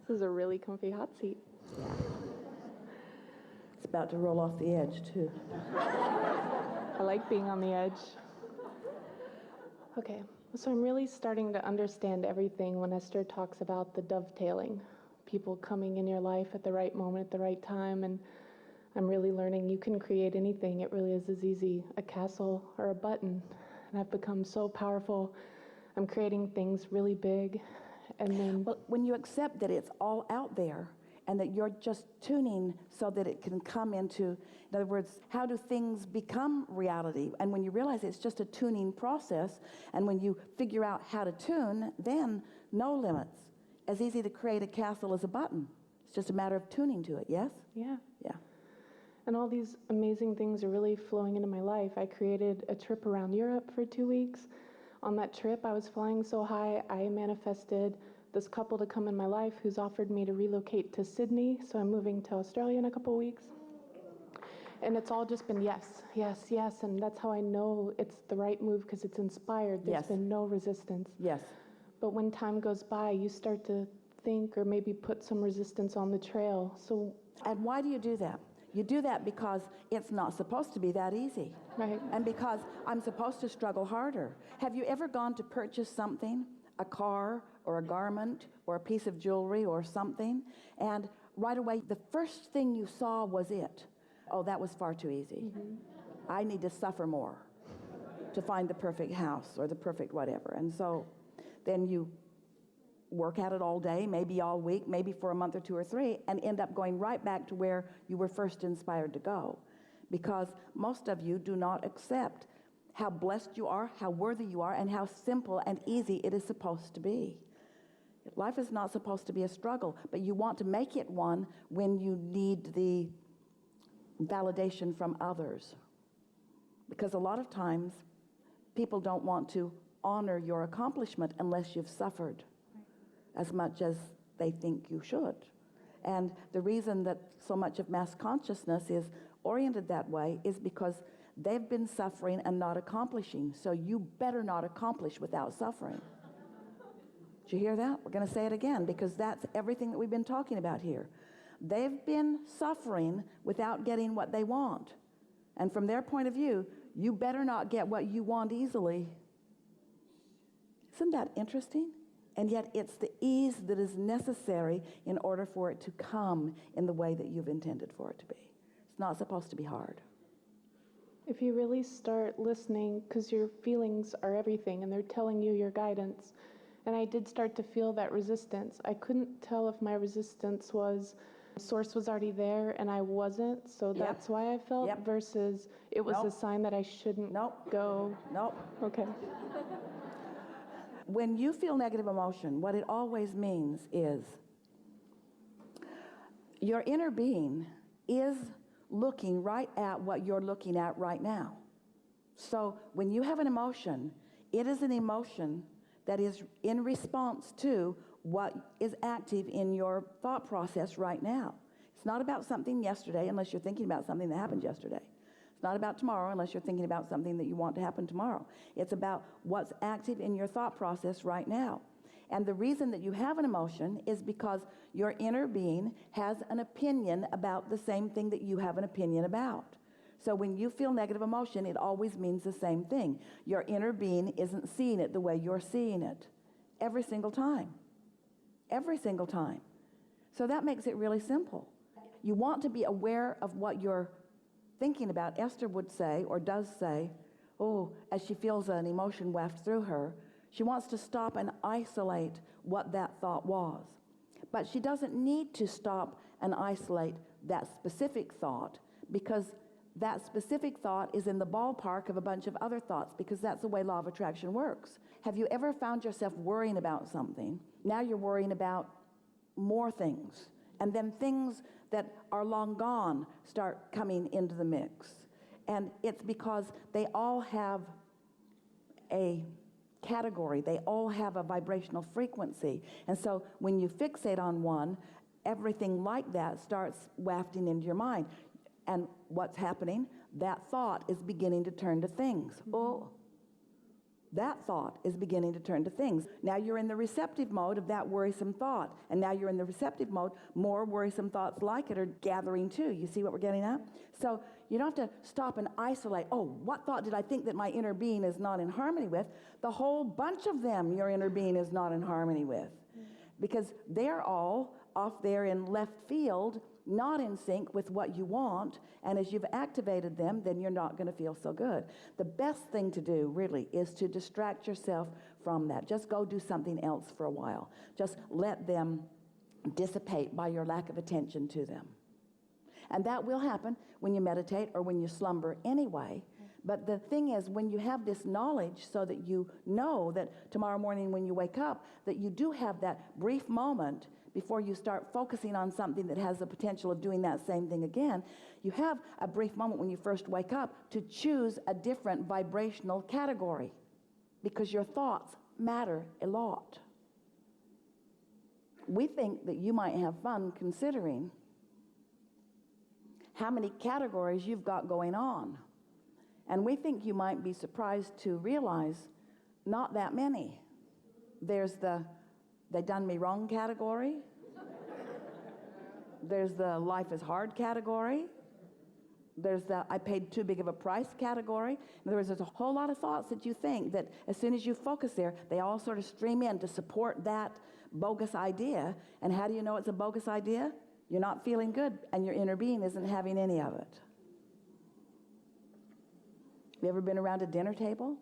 This is a really comfy hot seat. It's about to roll off the edge, too. I like being on the edge. Okay, so I'm really starting to understand everything when Esther talks about the dovetailing, people coming in your life at the right moment, at the right time, and I'm really learning you can create anything. It really is as easy, a castle or a button. And I've become so powerful. I'm creating things really big, and then... Well, when you accept that it's all out there, and that you're just tuning so that it can come into, in other words, how do things become reality? And when you realize it's just a tuning process, and when you figure out how to tune, then no limits. As easy to create a castle as a button. It's just a matter of tuning to it, yes? Yeah. Yeah. And all these amazing things are really flowing into my life. I created a trip around Europe for 2 weeks. On that trip, I was flying so high, I manifested this couple to come in my life who's offered me to relocate to Sydney, so I'm moving to Australia in a couple weeks. And it's all just been yes, yes, yes, and that's how I know it's the right move, because it's inspired. There's been no resistance. Yes. But when time goes by, you start to think or maybe put some resistance on the trail. And why do you do that? You do that because it's not supposed to be that easy. Right. And because I'm supposed to struggle harder. Have you ever gone to purchase something? A car or a garment or a piece of jewelry or something, and right away the first thing you saw was it. Oh, that was far too easy. Mm-hmm. I need to suffer more to find the perfect house or the perfect whatever. And so then you work at it all day, maybe all week, maybe for a month or 2 or 3, and end up going right back to where you were first inspired to go, because most of you do not accept how blessed you are, how worthy you are, and how simple and easy it is supposed to be. Life is not supposed to be a struggle, but you want to make it one when you need the validation from others. Because a lot of times, people don't want to honor your accomplishment unless you've suffered as much as they think you should. And the reason that so much of mass consciousness is oriented that way is because they've been suffering and not accomplishing. So you better not accomplish without suffering. Did you hear that? We're going to say it again, because that's everything that we've been talking about here. They've been suffering without getting what they want. And from their point of view, you better not get what you want easily. Isn't that interesting? And yet it's the ease that is necessary in order for it to come in the way that you've intended for it to be. It's not supposed to be hard. If you really start listening, because your feelings are everything and they're telling you your guidance, and I did start to feel that resistance. I couldn't tell if my resistance was source was already there and I wasn't, so that's why I felt, versus it was a sign that I shouldn't go. Okay. When you feel negative emotion, what it always means is your inner being is looking right at what you're looking at right now. So when you have an emotion, it is an emotion that is in response to what is active in your thought process right now. It's not about something yesterday unless you're thinking about something that happened yesterday. It's not about tomorrow unless you're thinking about something that you want to happen tomorrow. It's about what's active in your thought process right now. And the reason that you have an emotion is because your inner being has an opinion about the same thing that you have an opinion about. So when you feel negative emotion, it always means the same thing. Your inner being isn't seeing it the way you're seeing it. Every single time. Every single time. So that makes it really simple. You want to be aware of what you're thinking about. Esther would say, or does say, as she feels an emotion waft through her, she wants to stop and isolate what that thought was. But she doesn't need to stop and isolate that specific thought, because that specific thought is in the ballpark of a bunch of other thoughts, because that's the way law of attraction works. Have you ever found yourself worrying about something? Now you're worrying about more things. And then things that are long gone start coming into the mix. And it's because they all have a category. They all have a vibrational frequency. And so when you fixate on one, everything like that starts wafting into your mind. And what's happening? That thought is beginning to turn to things. That thought is beginning to turn to things. Now you're in the receptive mode of that worrisome thought. And now you're in the receptive mode, more worrisome thoughts like it are gathering too. You see what we're getting at? So you don't have to stop and isolate, oh, what thought did I think that my inner being is not in harmony with? The whole bunch of them your inner being is not in harmony with. Because they're all off there in left field, not in sync with what you want, and as you've activated them, then you're not going to feel so good. The best thing to do, really, is to distract yourself from that. Just go do something else for a while. Just let them dissipate by your lack of attention to them. And that will happen when you meditate or when you slumber anyway. But the thing is, when you have this knowledge so that you know that tomorrow morning when you wake up, that you do have that brief moment before you start focusing on something that has the potential of doing that same thing again, you have a brief moment when you first wake up to choose a different vibrational category, because your thoughts matter a lot. We think that you might have fun considering how many categories you've got going on. And we think you might be surprised to realize not that many. There's the "they done me wrong" category. There's the "life is hard" category. There's the "I paid too big of a price" category. In other words, there's a whole lot of thoughts that you think that as soon as you focus there, they all sort of stream in to support that bogus idea. And how do you know it's a bogus idea? You're not feeling good, and your inner being isn't having any of it. Have you ever been around a dinner table?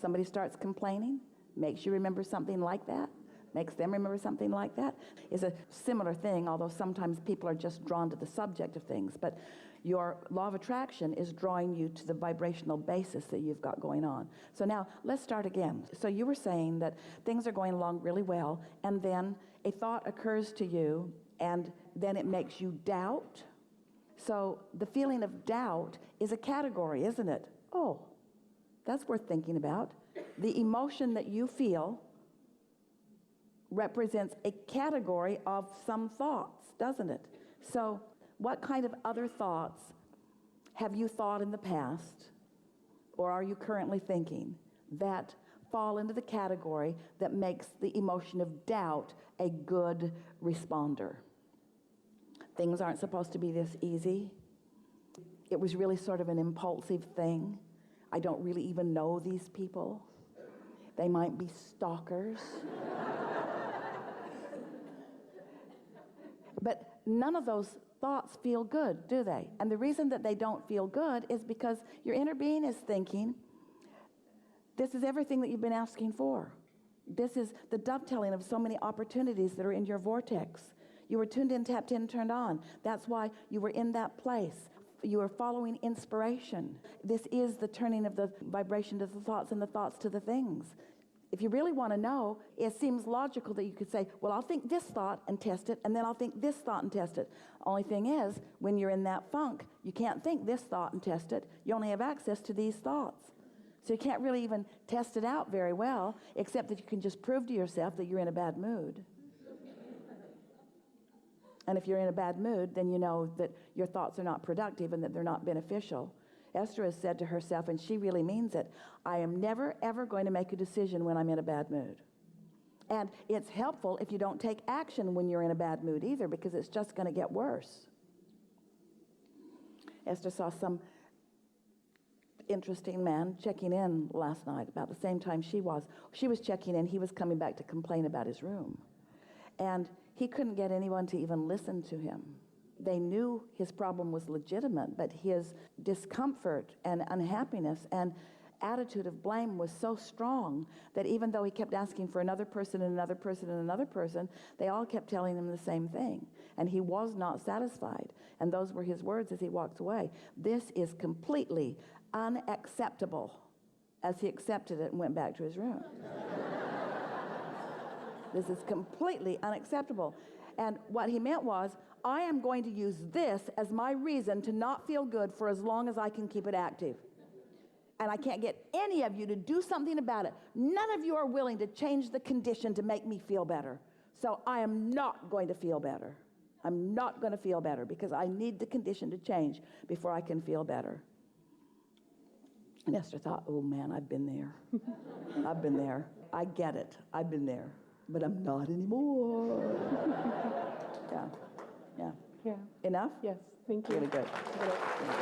Somebody starts complaining, makes you remember something like that, makes them remember something like that. It's a similar thing, although sometimes people are just drawn to the subject of things. But your law of attraction is drawing you to the vibrational basis that you've got going on. So now, let's start again. So you were saying that things are going along really well, and then a thought occurs to you, and then it makes you doubt. So the feeling of doubt is a category, isn't it? Oh, that's worth thinking about. The emotion that you feel represents a category of some thoughts, doesn't it? So what kind of other thoughts have you thought in the past, or are you currently thinking, that fall into the category that makes the emotion of doubt a good responder? Things aren't supposed to be this easy. It was really sort of an impulsive thing. I don't really even know these people. They might be stalkers. But none of those thoughts feel good, do they? And the reason that they don't feel good is because your inner being is thinking, this is everything that you've been asking for. This is the dovetailing of so many opportunities that are in your vortex. You were tuned in, tapped in, turned on. That's why you were in that place. You are following inspiration. This is the turning of the vibration to the thoughts and the thoughts to the things. If you really want to know, it seems logical that you could say, well, I'll think this thought and test it, and then I'll think this thought and test it. Only thing is, when you're in that funk, you can't think this thought and test it. You only have access to these thoughts. So you can't really even test it out very well, except that you can just prove to yourself that you're in a bad mood. And if you're in a bad mood, then you know that your thoughts are not productive and that they're not beneficial. Esther has said to herself, and she really means it, I am never, ever going to make a decision when I'm in a bad mood. And it's helpful if you don't take action when you're in a bad mood either, because it's just going to get worse. Esther saw some interesting man checking in last night about the same time she was. She was checking in. He was coming back to complain about his room. And he couldn't get anyone to even listen to him. They knew his problem was legitimate, but his discomfort and unhappiness and attitude of blame was so strong that even though he kept asking for another person and another person and another person, they all kept telling him the same thing. And he was not satisfied. And those were his words as he walked away. This is completely unacceptable, as he accepted it and went back to his room. This is completely unacceptable. And what he meant was, I am going to use this as my reason to not feel good for as long as I can keep it active. And I can't get any of you to do something about it. None of you are willing to change the condition to make me feel better. So I am not going to feel better. I'm not going to feel better because I need the condition to change before I can feel better. And Esther thought, oh man, I've been there. I've been there. I get it. I've been there. But I'm not anymore. Yeah. Yeah. Enough? Yes. Thank you. Really good. Good.